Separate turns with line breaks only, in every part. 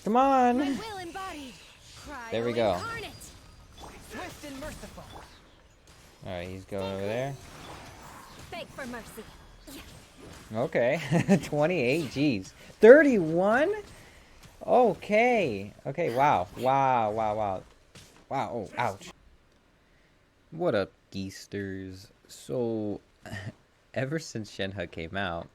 Come on!
My will embodied. Cryo
There we go.
incarnate.
Swift and merciful.
Alright, he's going over there.
Beg for mercy.
Okay. 28, jeez. 31? Okay. Okay, wow. Wow, wow, wow. Wow, oh, ouch. What up, geesters? So, ever since Shenhe came out,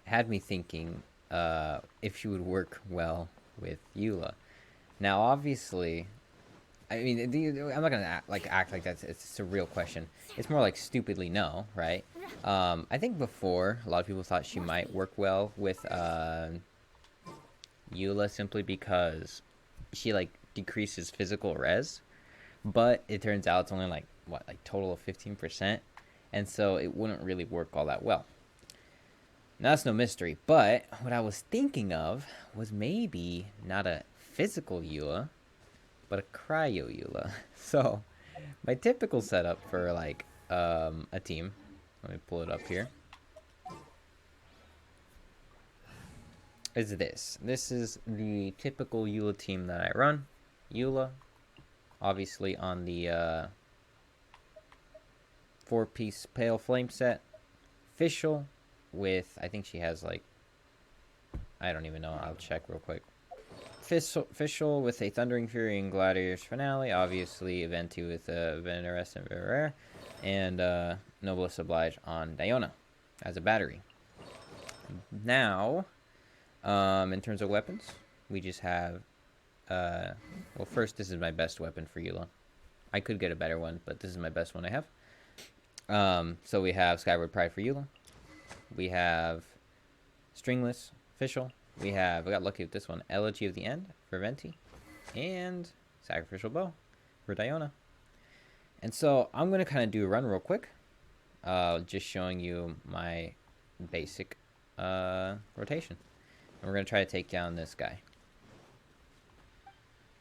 it had me thinking if she would work well with Eula. Now, obviously, I mean, I'm not gonna act like that's it's a real question. It's more like stupidly no, right? I think before a lot of people thought she might work well with Eula simply because she like decreases physical res, but it turns out it's only like what, like total of 15%, and so it wouldn't really work all that well. Now that's no mystery, but what I was thinking of was maybe not a physical Eula, but a cryo Eula. So my typical setup for like a team, let me pull it up here, is this. This is the typical Eula team that I run. Eula, obviously on the 4-piece Pale Flame set. Fischl with, I think she has like, I don't even know, I'll check real quick. Fischl with a Thundering Fury and Gladiator's Finale. Obviously, Eventi with Veneress and Verere. And Noblesse Oblige on Diona as a battery. Now, in terms of weapons, we just have... well, first, this is my best weapon for Eula. I could get a better one, but this is my best one I have. So we have Skyward Pride for Eula. We have Stringless Fischl. We got lucky with this one, Elegy of the End for Venti, and Sacrificial Bow for Diona. And so I'm going to kind of do a run real quick, just showing you my basic rotation. And we're going to try to take down this guy.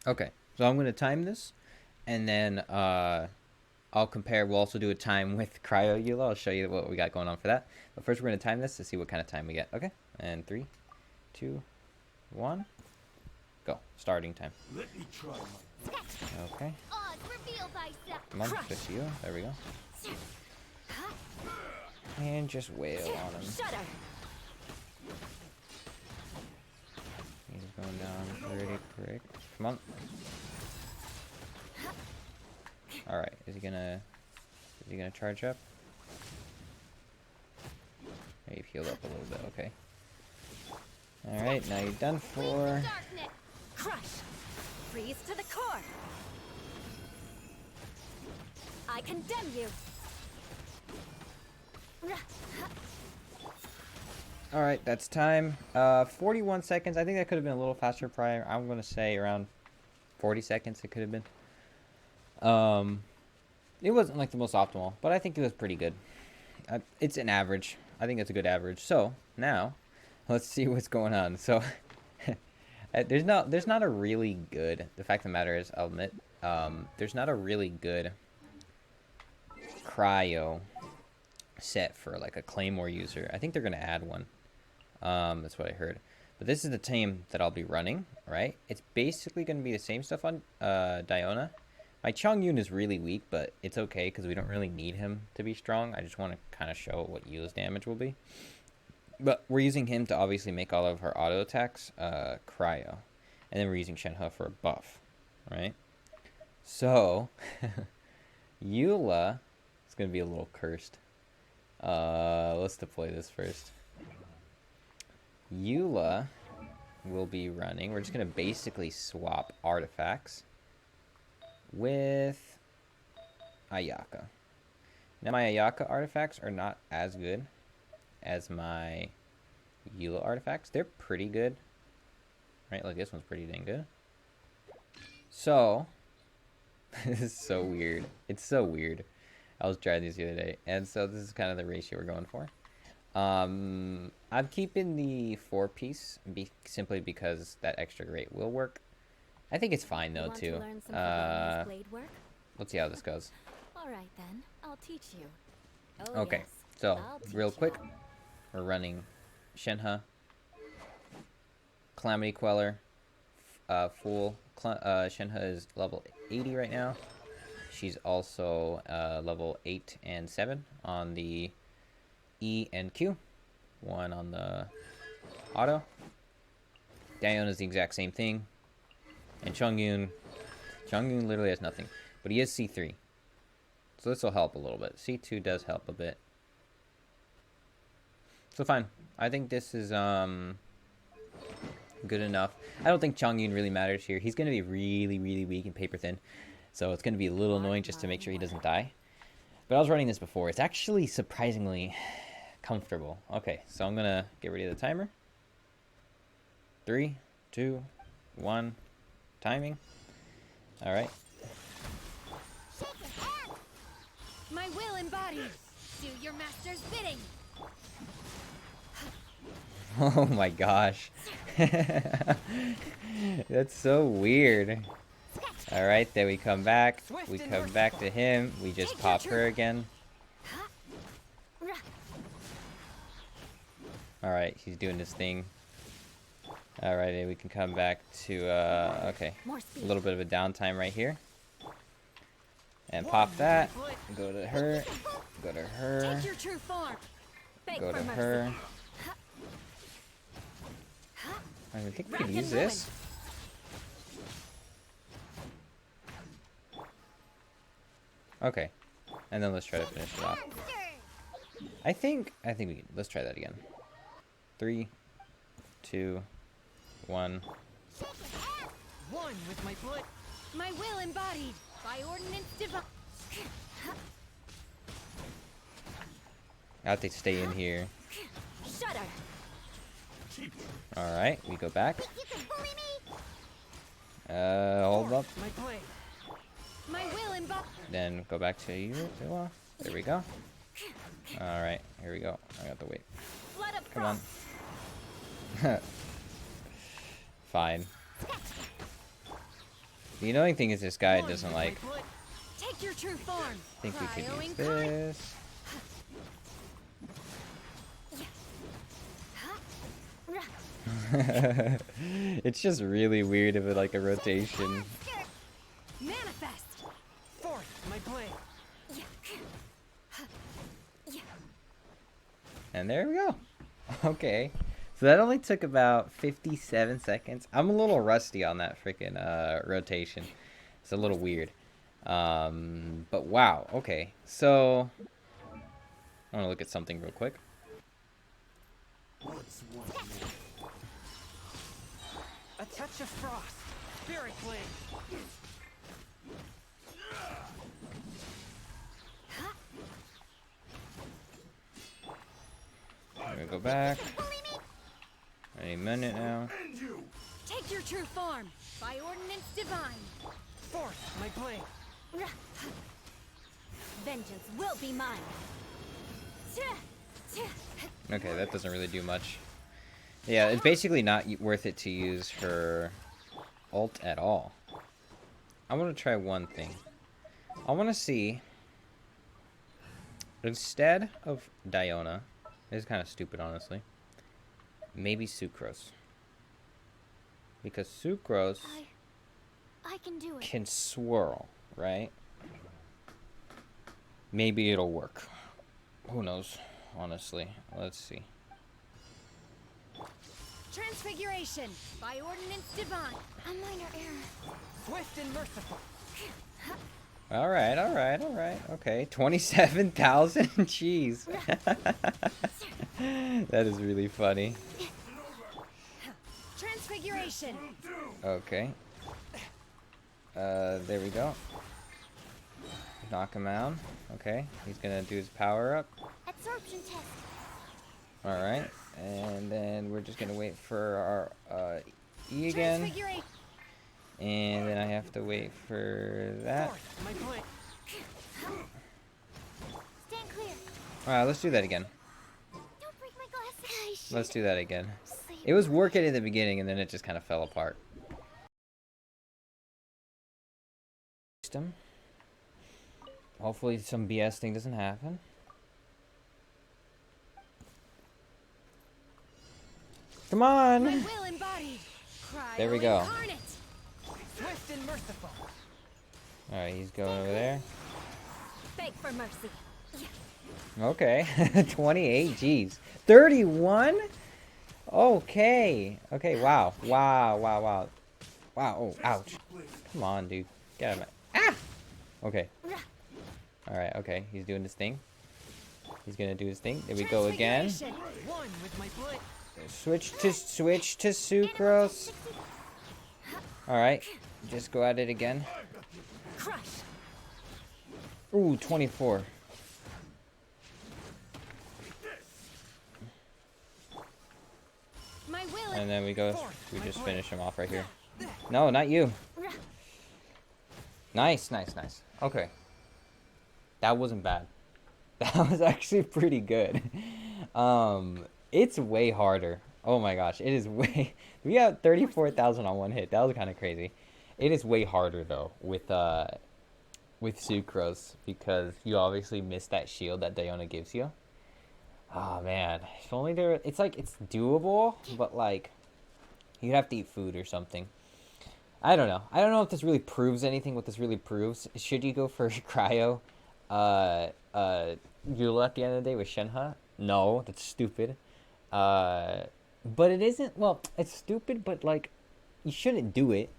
Okay, so I'm going to time this, and then I'll compare. We'll also do a time with Cryo Eula. I'll show you what we got going on for that. But first we're going to time this to see what kind of time we get. Okay, and 3, 2, 1, go. Starting time.
Let me try my...
Okay. Come on, just you. There we go. And just wail on him. He's going down pretty quick. Come on. Alright, is he gonna charge up? Maybe healed up a little bit, okay. Alright, now you're done for.
Crush. Freeze to the core. I condemn you.
Alright, that's time. 41 seconds. I think that could have been a little faster prior. I'm gonna say around 40 seconds it could have been. It wasn't like the most optimal, but I think it was pretty good. It's an average. I think it's a good average. So now, let's see what's going on. So there's not a really good. The fact of the matter is, I'll admit, there's not a really good cryo set for like a claymore user. I think they're gonna add one. That's what I heard. But this is the team that I'll be running. Right? It's basically gonna be the same stuff on Diona. My Chongyun is really weak, but it's okay because we don't really need him to be strong. I just want to kind of show what Eula's damage will be. But we're using him to obviously make all of her auto attacks cryo. And then we're using Shenhe for a buff, right? So, Eula is going to be a little cursed. Let's deploy this first. Eula will be running. We're just going to basically swap artifacts with Ayaka. Now my Ayaka artifacts are not as good as my Eula artifacts. They're pretty good. Right, like this one's pretty dang good. So, this is so weird. It's so weird. I was trying these the other day. And so this is kind of the ratio we're going for. I'm keeping the 4-piece simply because that extra grate will work. I think it's fine though too. Let's see how this goes.
All right then, I'll teach you.
Okay, so real quick, we're running Shenhe, Calamity Queller, Shenhe is level 80 right now. She's also level 8 and 7 on the E and Q. 1 on the auto. Diona is the exact same thing. And Chongyun literally has nothing. But he is C3. So this will help a little bit. C2 does help a bit. So fine. I think this is good enough. I don't think Chongyun really matters here. He's going to be really, really weak and paper thin. So it's going to be a little annoying just to make sure he doesn't die. But I was running this before. It's actually surprisingly comfortable. Okay, so I'm going to get rid of the timer. 3, 2, 1. Timing. Alright.
My will embodied. Do your master's bidding.
Oh my gosh. That's so weird. Alright, then we come back. We come back to him. We just pop her again. Alright, he's doing this thing. Alright, then we can come back to, okay. A little bit of a downtime right here. And pop that. Go to her. Go to her.
Take your true form.
Go to her. I think we can use this. Okay. And then let's try to finish it off. I think we can. Let's try that again. 3, 2, 1.
One with my blood.
My will embodied by ordinance divine.
I have to stay in here.
Shudder.
Alright, we go back. Hold up.
My blade.
My will embodied.
Then go back to Eula. There we go. Alright, here we go. I got to wait.
Flood of
Come on.
frost.
Fine. The annoying thing is this guy doesn't like...
Take your true form.
I think we could
Cryo
use
incarnate.
this. It's just really weird of like a rotation.
Manifest.
Forth my blade.
And there we go. Okay. So that only took about 57 seconds. I'm a little rusty on that freaking rotation. It's a little weird. But wow. Okay. So I want to look at something real quick.
A touch of frost. Spirit blade.
I'm gonna go back. Any minute now.
Take your true form by ordinance divine.
Forth my blade.
Vengeance will be mine.
Okay, that doesn't really do much. Yeah, it's basically not worth it to use her ult at all. I want to try one thing. I want to see, instead of Diona, this is kind of stupid, honestly, maybe Sucrose. Because Sucrose
I can do it.
can swirl, right? Maybe it'll work. Who knows, honestly. Let's see.
Transfiguration by ordinance divine. A minor error.
Swift and merciful.
Alright. Okay, 27,000? Jeez. That is really funny.
Transfiguration.
Okay. There we go. Knock him out. Okay, he's gonna do his power up.
Absorption test.
Alright, and then we're just gonna wait for our E again.
Transfiguration.
And then I have to wait for that.
Forth my blade.
Stand clear.
Alright, let's do that again.
Don't break my glasses.
Let's do that again. It was working in the beginning and then it just kind of fell apart. Hopefully some BS thing doesn't happen. Come on!
My will embodied. Cryo
There we go.
incarnate.
been merciful.
Alright, he's going over there.
Beg for mercy.
Okay. 28, jeez. 31? Okay. Okay, wow. Wow, wow, wow. Wow, oh, ouch. Come on, dude. Get him. Ah! Okay. Alright, okay. He's doing his thing. He's gonna do his thing. There we go again.
One with my blade.
Switch to sucrose. Alright. Just go at it again.
Crush.
Ooh, 24.
My will.
And then we just finish him off right here. No, not you. Nice, nice, nice. Okay. That wasn't bad. That was actually pretty good. It's way harder. Oh my gosh, it is way... We got 34,000 on one hit. That was kind of crazy. It is way harder, though, with Sucrose, because you obviously miss that shield that Diona gives you. Oh, man. If only there... It's like, it's doable, but, like, you'd have to eat food or something. I don't know. I don't know if this really proves anything, what this really proves. Should you go for Cryo, Eula at the end of the day with Shenhe? No, that's stupid. But it isn't... Well, it's stupid, but, like, you shouldn't do it.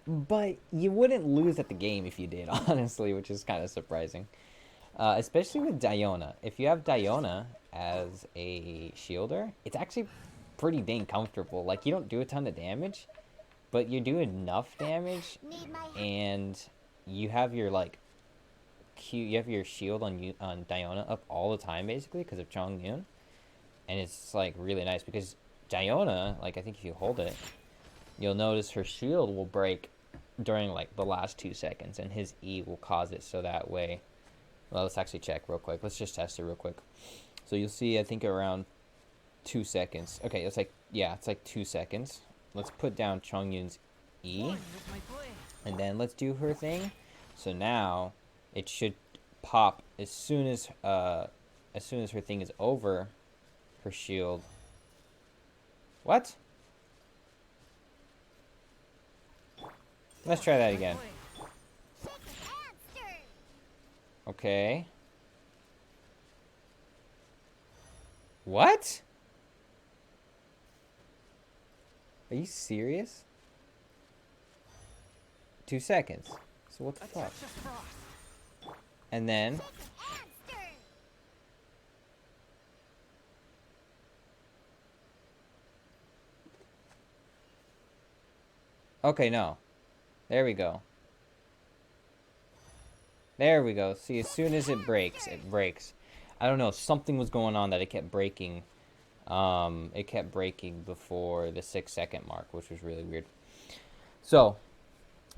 But you wouldn't lose at the game if you did, honestly, which is kind of surprising. Especially with Diona. If you have Diona as a shielder, it's actually pretty dang comfortable. Like, you don't do a ton of damage, but you do enough damage, and you have your, like, you have your shield on Diona up all the time, basically, because of Chongyun. And it's, like, really nice, because Diona, like, I think if you hold it, you'll notice her shield will break during, like, the last 2 seconds, and his E will cause it, so that way... Well, let's actually check real quick. Let's just test it real quick. So you'll see, I think, around 2 seconds. Okay, it's like, yeah, it's like 2 seconds. Let's put down Chongyun's E, and then let's do her thing. So now, it should pop as soon as her thing is over, her shield. What? Let's try that again. Okay. What? Are you serious? 2 seconds. So what the fuck? And then... Okay, no. There we go. There we go. See, as soon as it breaks, it breaks. I don't know, something was going on that it kept breaking. It kept breaking before the 6 second mark, which was really weird. So,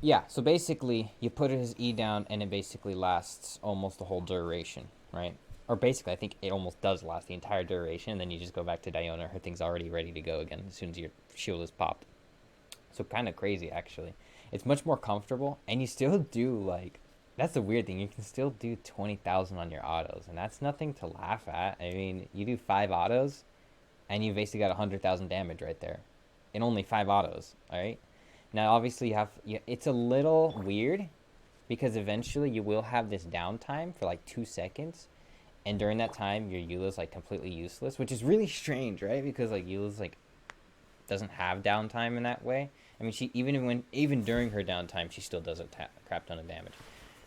yeah, so basically, you put his E down, and it basically lasts almost the whole duration, right? Or basically, I think it almost does last the entire duration, and then you just go back to Diona. Her thing's already ready to go again as soon as your shield is popped. So kind of crazy, actually. It's much more comfortable, and you still do, like... That's the weird thing. You can still do 20,000 on your autos, and that's nothing to laugh at. I mean, you do 5 autos, and you basically got 100,000 damage right there. In only 5 autos, alright? Now, obviously, it's a little weird, because eventually you will have this downtime for, like, 2 seconds, and during that time, your Eula's, like, completely useless, which is really strange, right? Because, like, Eula's, like, doesn't have downtime in that way. I mean, she even during her downtime, she still does a crap ton of damage.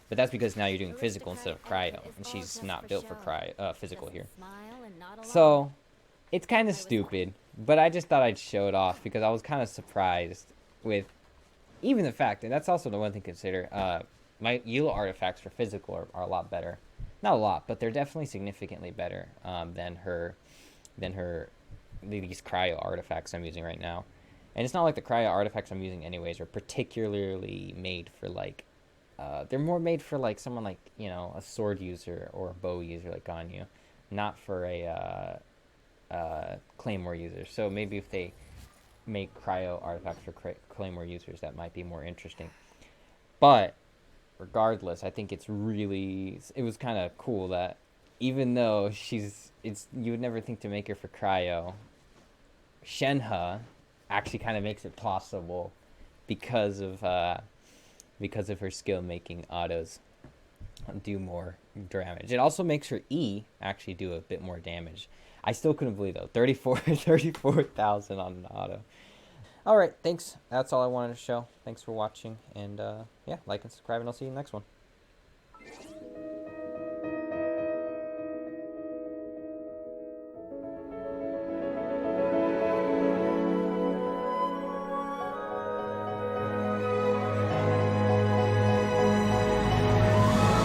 But that's because now you're doing physical instead of cryo, and she's not built for physical here. So, it's kind of stupid, but I just thought I'd show it off because I was kind of surprised with even the fact, and that's also the one thing to consider. My Eula artifacts for physical are a lot better. Not a lot, but they're definitely significantly better than these cryo artifacts I'm using right now. And it's not like the cryo artifacts I'm using anyways are particularly made for, like, they're more made for, like, someone like, you know, a sword user or a bow user like Ganyu, not for a claymore user. So maybe if they make cryo artifacts for claymore users, that might be more interesting. But regardless, I think it was kind of cool that even though you would never think to make her for cryo, Shenhe actually kind of makes it possible because of because of her skill making autos do more damage. It also makes her E actually do a bit more damage. I still couldn't believe though. 34,000 on an auto. Alright, thanks. That's all I wanted to show. Thanks for watching. And yeah, like and subscribe, and I'll see you in the next one.